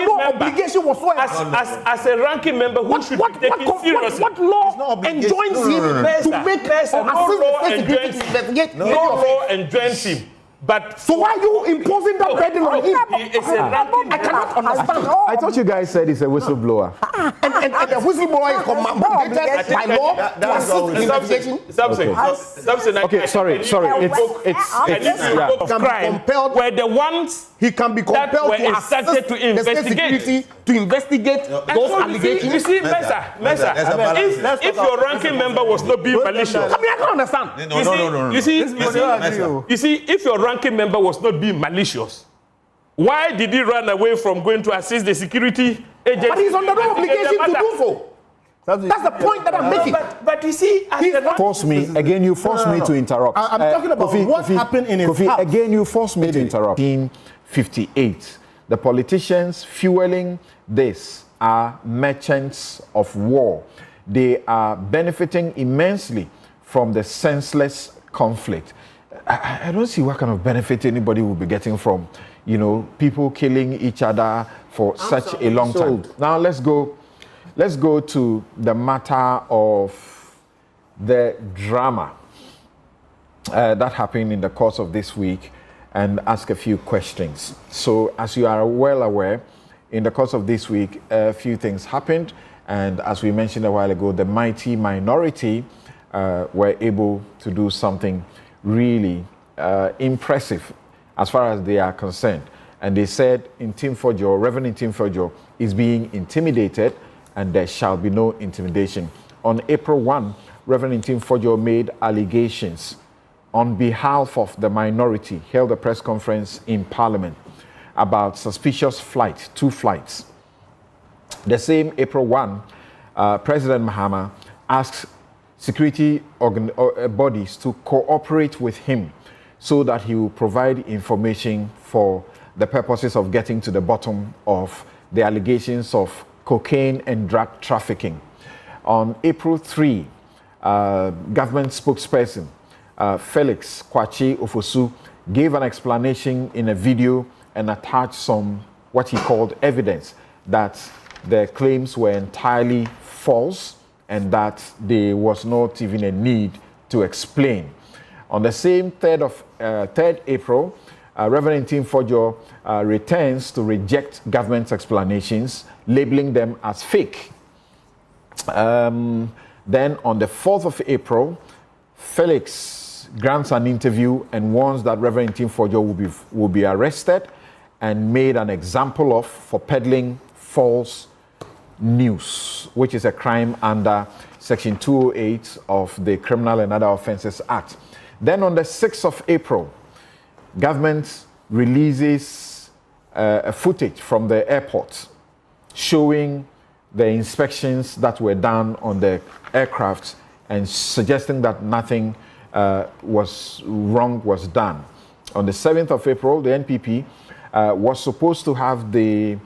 no member, obligation whatsoever. as a ranking member who should be taken seriously. What law enjoins him to make no law enjoins investigate? No law enjoins him. But so why are you imposing that burden on him? It's a ranking. I cannot understand. I thought you guys said it's a whistleblower. and the whistleblower is mandated by law to assist in investigation. Samson. Okay, sorry. It's crime. Were the ones he can be compelled were to instructed to investigate. To investigate those allegations. You see, Mercer, if your ranking member was not being malicious, I mean, I can't understand. No. You see, if your ranking member was not being malicious, why did he run away from going to assist the security agent? But he's under no obligation to do so. That's the point that I'm making. But you see, you forced me to interrupt. I'm talking about what happened in his house. Again, you forced me to interrupt. 1958, the politicians fueling this are merchants of war. They are benefiting immensely from the senseless conflict. I don't see what kind of benefit anybody will be getting from, people killing each other for such a long time. Now let's go to the matter of the drama that happened in the course of this week and ask a few questions. So as you are well aware, in the course of this week, a few things happened. And as we mentioned a while ago, the mighty minority were able to do something really impressive as far as they are concerned. And they said Ntim Fordjour, Reverend Ntim Fordjour, is being intimidated, and there shall be no intimidation. On April 1, Reverend Ntim Fordjour made allegations on behalf of the minority, held a press conference in Parliament about suspicious flight, 2 flights. The same April 1, President Mahama asked security bodies to cooperate with him so that he will provide information for the purposes of getting to the bottom of the allegations of cocaine and drug trafficking. On April 3, government spokesperson Felix Kwachi Ofosu gave an explanation in a video and attached some what he called evidence that the claims were entirely false and that there was not even a need to explain. On the same 3rd April, Reverend Ntim Fordjour returns to reject government's explanations, labeling them as fake. Then on the 4th of April, Felix grants an interview and warns that Reverend Ntim Fordjour will be arrested and made an example of for peddling false news, which is a crime under Section 208 of the Criminal and Other Offences Act. Then on the 6th of April, government releases footage from the airport showing the inspections that were done on the aircraft and suggesting that nothing was done. On the 7th of April, the NPP was supposed to have the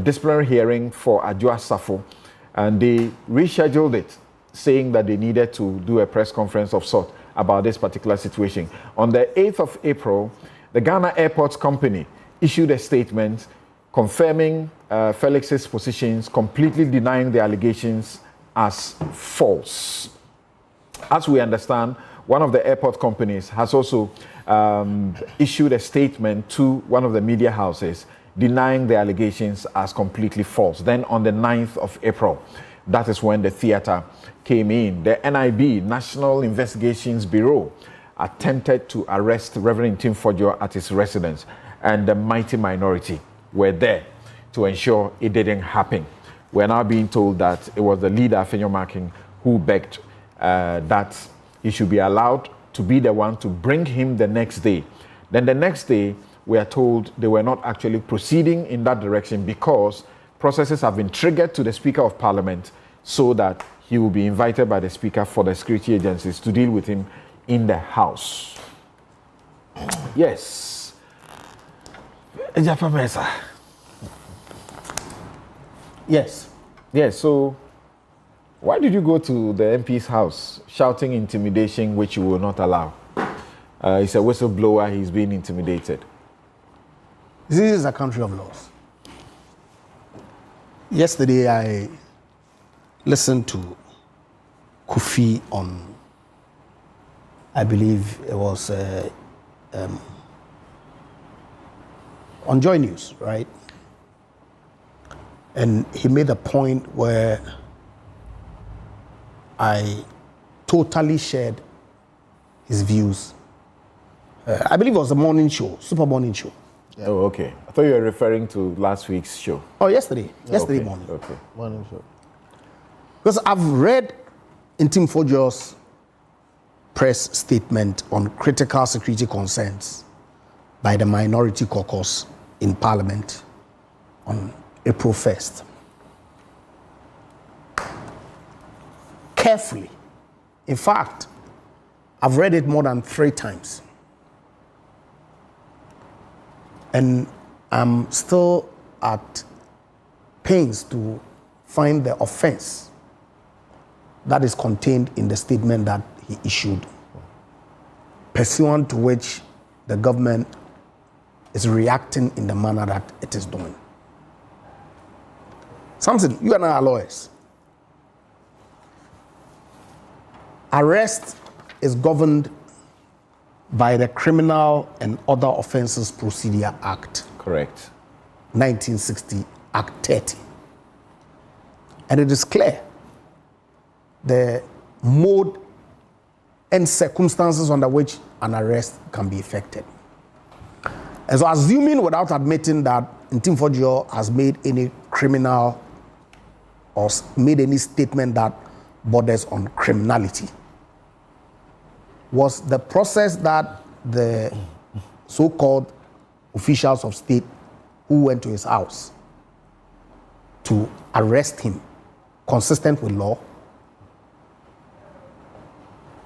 disciplinary hearing for Adjoa Safo, and they rescheduled it, saying that they needed to do a press conference of sort about this particular situation. On the 8th of April, the Ghana Airports Company issued a statement confirming Felix's positions, completely denying the allegations as false. As we understand, one of the airport companies has also issued a statement to one of the media houses denying the allegations as completely false. Then on the 9th of April, that is when the theater came in. The NIB, National Investigations Bureau, attempted to arrest Reverend Ntim Fordjour at his residence, and the mighty minority were there to ensure it didn't happen. We're now being told that it was the leader, Afenyo Makin, who begged that he should be allowed to be the one to bring him the next day. Then the next day, we are told they were not actually proceeding in that direction because processes have been triggered to the Speaker of Parliament so that he will be invited by the Speaker for the security agencies to deal with him in the House. Yes. Egyapa Mercer. Yes. Yes, so why did you go to the MP's house shouting intimidation, which you will not allow? He's a whistleblower, he's being intimidated. This is a country of laws. Yesterday, I listened to Kofi on, I believe it was on Joy News, right? And he made a point where I totally shared his views. I believe it was a morning show, Super Morning Show. Oh, okay. I thought you were referring to last week's show. Oh, yesterday morning. Okay. Morning show. Because I've read Ntim Fordjour's press statement on critical security concerns by the minority caucus in Parliament on April 1st. Carefully. In fact, I've read it more than 3 times. And I'm still at pains to find the offense that is contained in the statement that he issued, pursuant to which the government is reacting in the manner that it is doing. Samson, you and I are lawyers. Arrest is governed by the Criminal and Other Offences Procedure Act. Correct. 1960, Act 30. And it is clear the mode and circumstances under which an arrest can be effected. And so, assuming without admitting that Ntim Fordjour has made any criminal or made any statement that borders on criminality, was the process that the so-called officials of state who went to his house to arrest him consistent with law?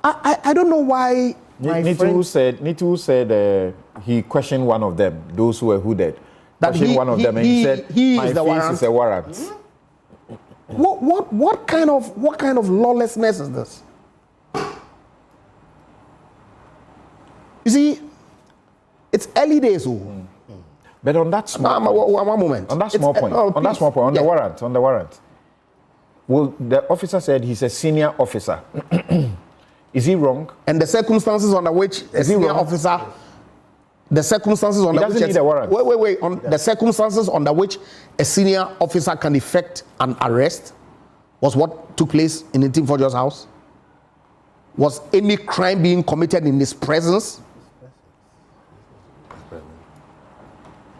I don't know why. Nitu said he questioned one of them, those who were hooded. That questioned one of them and he said, my face is a warrant. What kind of lawlessness is this? You see, it's early days. But on that small one moment. On that small point. On that small point. On the warrant. Well, the officer said he's a senior officer. Is he wrong? And the circumstances under which a senior officer, the circumstances under which need a warrant. Wait. The circumstances under which a senior officer can effect an arrest was what took place in Ntim Fordjour's house. Was any crime being committed in his presence?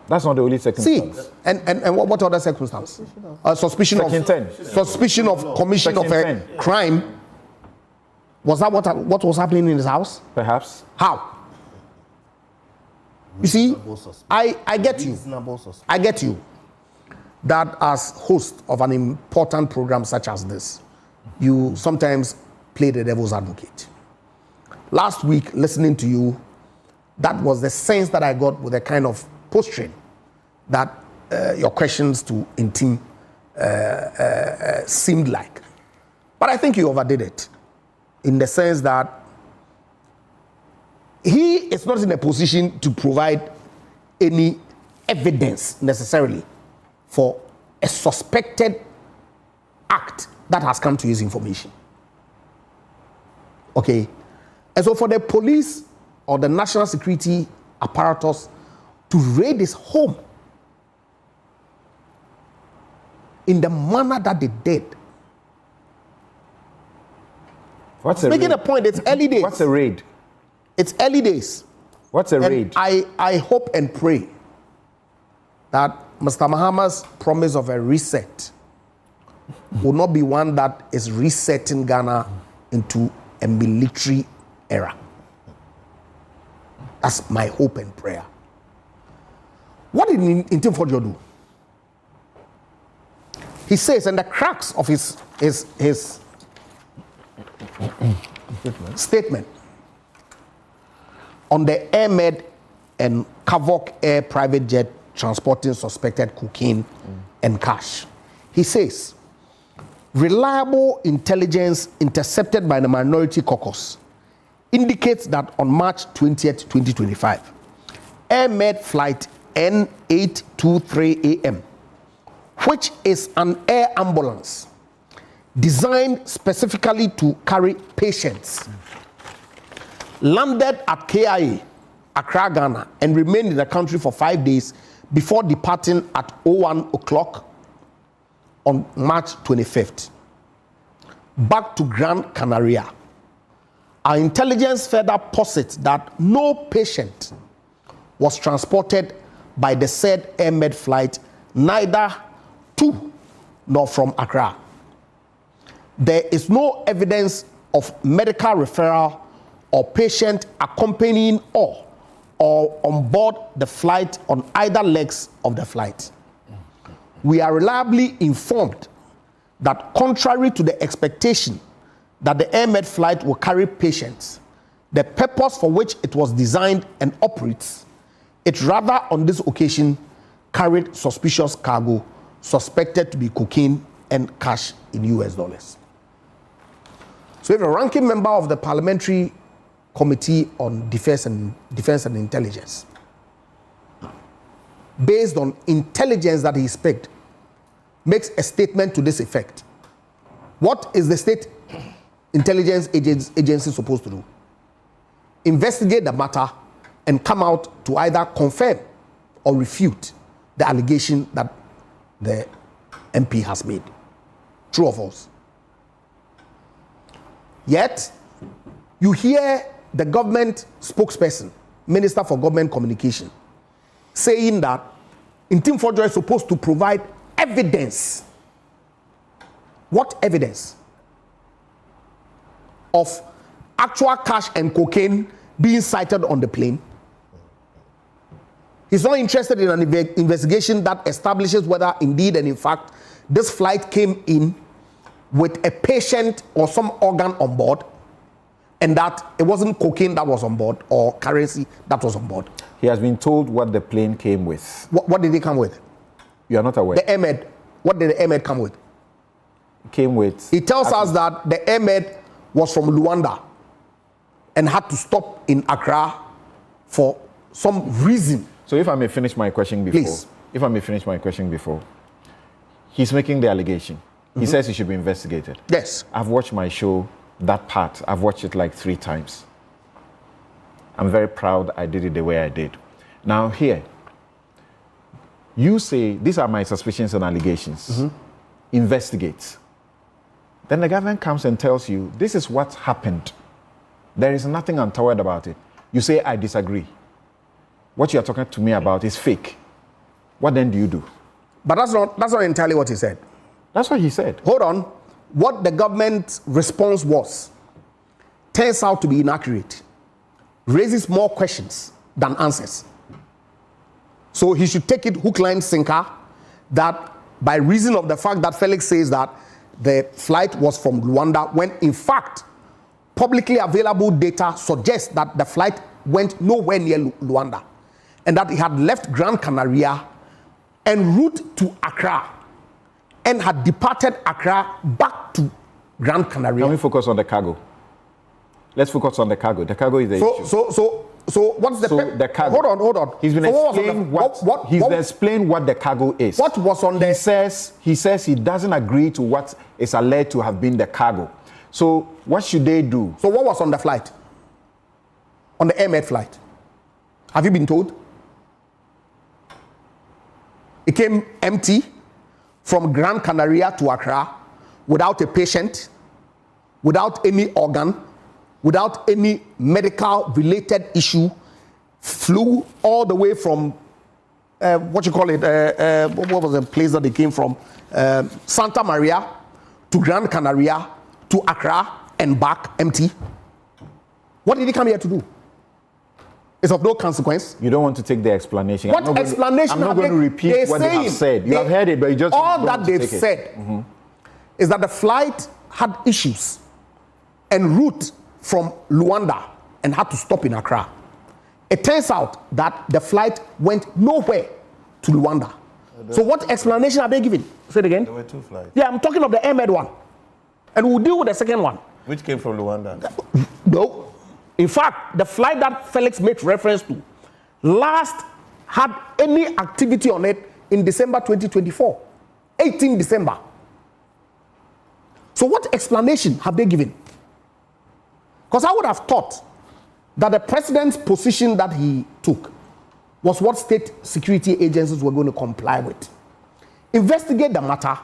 That's not the only circumstance. See, and what other circumstance? Suspicion of commission of a crime. Was that what was happening in his house? Perhaps. How? You see, I get you. I get you. That as host of an important program such as this, you sometimes play the devil's advocate. Last week, listening to you, that was the sense that I got with a kind of posturing that your questions to Ntim seemed like. But I think you overdid it in the sense that he is not in a position to provide any evidence necessarily for a suspected act that has come to his information. Okay? And so for the police or the national security apparatus to raid his home in the manner that they did. Making a point, it's early days. What's a raid? It's early days. What's a raid? I hope and pray that Mr. Mahama's promise of a reset will not be one that is resetting Ghana into a military era. That's my hope and prayer. What did Ntim Fordjour do? He says, in the cracks of his statement on the Air and Kavok Air private jet transporting suspected cocaine and cash. He says, reliable intelligence intercepted by the minority caucus indicates that on March 20th, 2025, Air Med flight N823 AM, which is an air ambulance designed specifically to carry patients, landed at KIA, Accra, Ghana, and remained in the country for 5 days before departing at 01 o'clock on March 25th. Back to Gran Canaria. Our intelligence further posits that no patient was transported by the said AirMed flight, neither to nor from Accra. There is no evidence of medical referral or patient accompanying or on board the flight on either legs of the flight. We are reliably informed that contrary to the expectation that the AirMed flight will carry patients, the purpose for which it was designed and operates, it rather on this occasion carried suspicious cargo suspected to be cocaine and cash in US dollars. So if a ranking member of the Parliamentary Committee on Defense and Intelligence, based on intelligence that he expects, makes a statement to this effect, what is the state intelligence agency supposed to do? Investigate the matter and come out to either confirm or refute the allegation that the MP has made. True or false? Yet, you hear the government spokesperson, Minister for Government Communication, saying that Ntim Fordjour is supposed to provide evidence. What evidence? Of actual cash and cocaine being sighted on the plane. He's not interested in an investigation that establishes whether indeed and in fact this flight came in with a patient or some organ on board, and that it wasn't cocaine that was on board or currency that was on board. He has been told what the plane came with. What did it come with? You are not aware. The AirMed. What did the AirMed come with? It came with... He tells us that the AirMed was from Luanda and had to stop in Accra for some reason. So if I may finish my question before. Please. If I may finish my question before. He's making the allegation. He says he should be investigated. Yes. I've watched my show, that part. I've watched it like 3 times. I'm very proud I did it the way I did. Now here, you say, these are my suspicions and allegations. Investigate. Then the government comes and tells you, this is what happened. There is nothing untoward about it. You say, I disagree. What you are talking to me about is fake. What then do you do? But that's not entirely what he said. That's what he said. Hold on. What the government's response was turns out to be inaccurate. Raises more questions than answers. So he should take it hook, line, sinker, that by reason of the fact that Felix says that the flight was from Luanda, when in fact publicly available data suggests that the flight went nowhere near Luanda, and that he had left Gran Canaria en route to Accra and had departed Accra back to Gran Canaria. Can we focus on the cargo? Let's focus on the cargo. The cargo is the issue. So what's the cargo? Hold on. He's been explaining what the cargo is. What was on the... He says he doesn't agree to what is alleged to have been the cargo. So what should they do? So what was on the flight? On the AirMed flight? Have you been told? It came empty from Gran Canaria to Accra without a patient, without any organ, without any medical related issue, flew all the way from what was the place that they came from? Santa Maria to Gran Canaria to Accra and back empty. What did he come here to do? It's of no consequence. You don't want to take the explanation. What explanation? I'm not going to repeat what they have said. You have heard it, but you just all that they've said is that the flight had issues en route from Luanda and had to stop in Accra. It turns out that the flight went nowhere to Luanda. So what explanation are they giving? Say it again. There were 2 flights. Yeah, I'm talking of the AirMed one. And we'll deal with the second one. Which came from Luanda? No. In fact, the flight that Felix makes reference to last had any activity on it in December 2024. 18 December. So what explanation have they given? Because I would have thought that the president's position that he took was what state security agencies were going to comply with. Investigate the matter,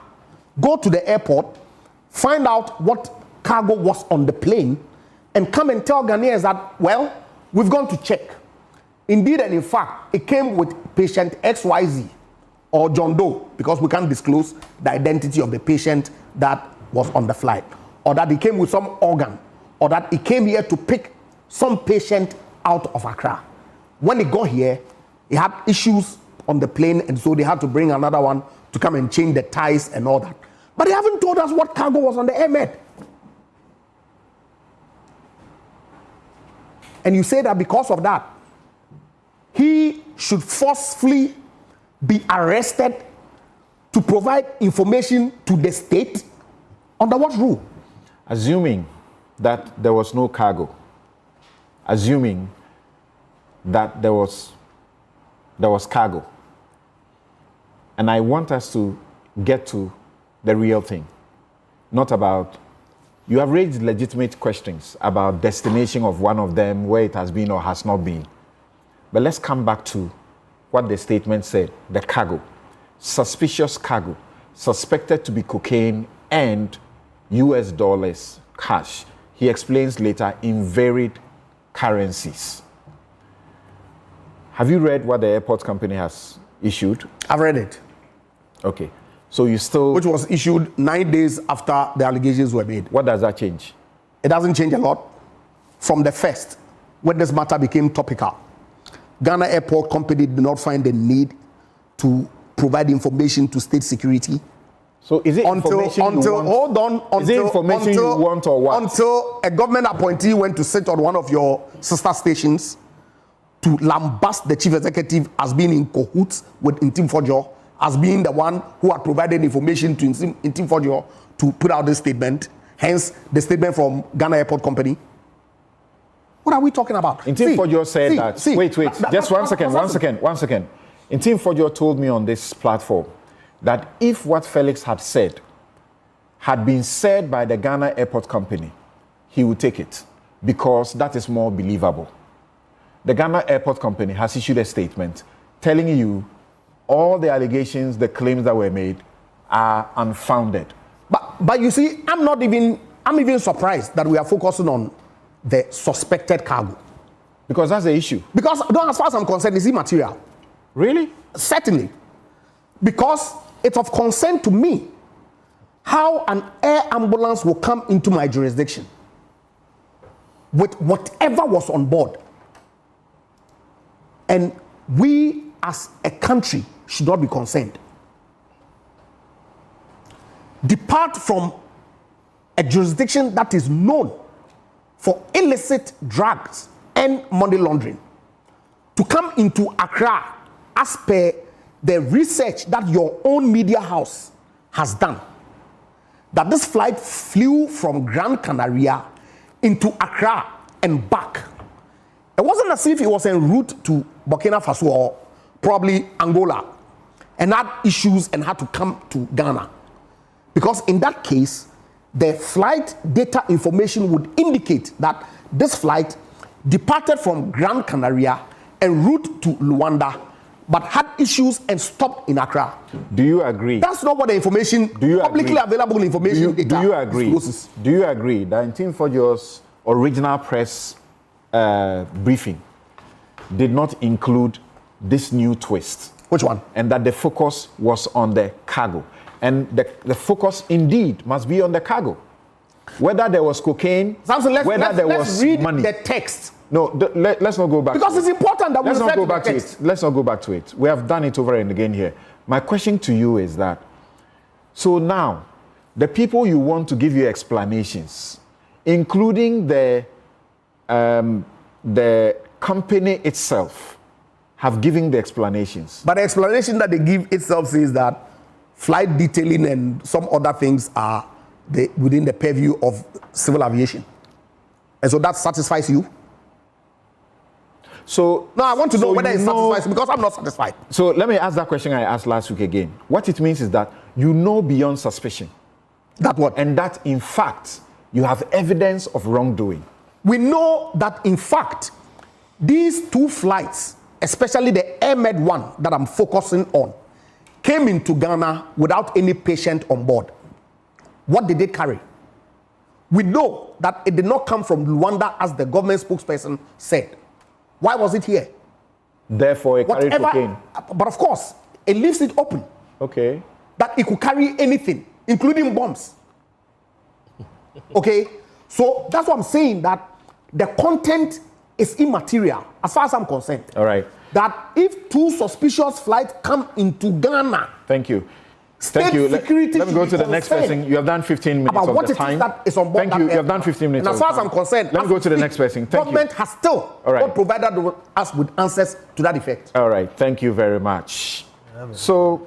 go to the airport, find out what cargo was on the plane, and come and tell Ghanaians that, well, we've gone to check. Indeed and in fact, it came with patient XYZ or John Doe, because we can't disclose the identity of the patient that was on the flight, or that he came with some organ, or that he came here to pick some patient out of Accra. When he got here, he had issues on the plane, and so they had to bring another one to come and change the ties and all that. But they haven't told us what cargo was on the Air Med. And you say that because of that, he should forcefully be arrested to provide information to the state? Under what rule? Assuming that there was no cargo, assuming that there was cargo, and I want us to get to the real thing, not about, you have raised legitimate questions about destination of one of them, where it has been or has not been. But let's come back to what the statement said, the cargo, suspicious cargo, suspected to be cocaine and US dollars cash. He explains later in varied currencies. Have you read what the airport company has issued? I've read it. Okay. So you still... Which was issued 9 days after the allegations were made. What does that change? It doesn't change a lot. From the first, when this matter became topical, Ghana Airport Company did not find the need to provide information to state security. So is it information you want? Is it information you want or what? Until a government appointee went to sit on one of your sister stations to lambast the chief executive as being in cahoots with Ntim Fordjour, as being the one who had provided information to Ntim Fordjour to put out this statement, hence the statement from Ghana Airport Company. What are we talking about? Ntim Fordjour said that. Wait. Just one second. Ntim Fordjour told me on this platform that if what Felix had said had been said by the Ghana Airport Company, he would take it because that is more believable. The Ghana Airport Company has issued a statement telling you all the allegations, the claims that were made are unfounded. But you see, I'm even surprised that we are focusing on the suspected cargo. Because that's the issue. Because as far as I'm concerned, it's immaterial. Really? Certainly. Because it's of concern to me how an air ambulance will come into my jurisdiction with whatever was on board. And we as a country should not be concerned. Depart from a jurisdiction that is known for illicit drugs and money laundering to come into Accra as per the research that your own media house has done, that this flight flew from Gran Canaria into Accra and back. It wasn't as if it was en route to Burkina Faso or probably Angola and had issues and had to come to Ghana. Because in that case, the flight data information would indicate that this flight departed from Gran Canaria en route to Luanda, but had issues and stopped in Accra. Do you agree? That's not what the information, publicly available information data discloses. Do you agree that Ntim Fordjour's original press briefing did not include this new twist? Which one? And that the focus was on the cargo. And the focus indeed must be on the cargo. Whether there was cocaine, Samson, whether there was read money. The text. No, let's not go back. Because it's important that let's not go back to it. Let's not go back to it. We have done it over and again here. My question to you is that, so now, the people you want to give you explanations, including the company itself, have given the explanations. But the explanation that they give itself says that flight detailing and some other things are within the purview of civil aviation. And so that satisfies you? So now I want to know whether it's know, satisfied because I'm not satisfied. So let me ask that question I asked last week again. What it means is that you know beyond suspicion. That what? And that in fact you have evidence of wrongdoing. We know that in fact these two flights, especially the Air Med one that I'm focusing on, came into Ghana without any patient on board. What did they carry? We know that it did not come from Rwanda as the government spokesperson said. Why was it here? Therefore, it carried cocaine. But of course, it leaves it open. Okay. That it could carry anything, including bombs. Okay? So that's what I'm saying, that the content is immaterial as far as I'm concerned. All right. That if two suspicious flights come into Ghana, thank you. Thank you. Let me go to the next person. You have done 15 minutes about of what the it time. is that is on board. Thank you. You have done 15 minutes. And as far as I'm concerned, let me go to the next person. Thank you. Government has still not provided us with answers to that effect. All right. Thank you very much. So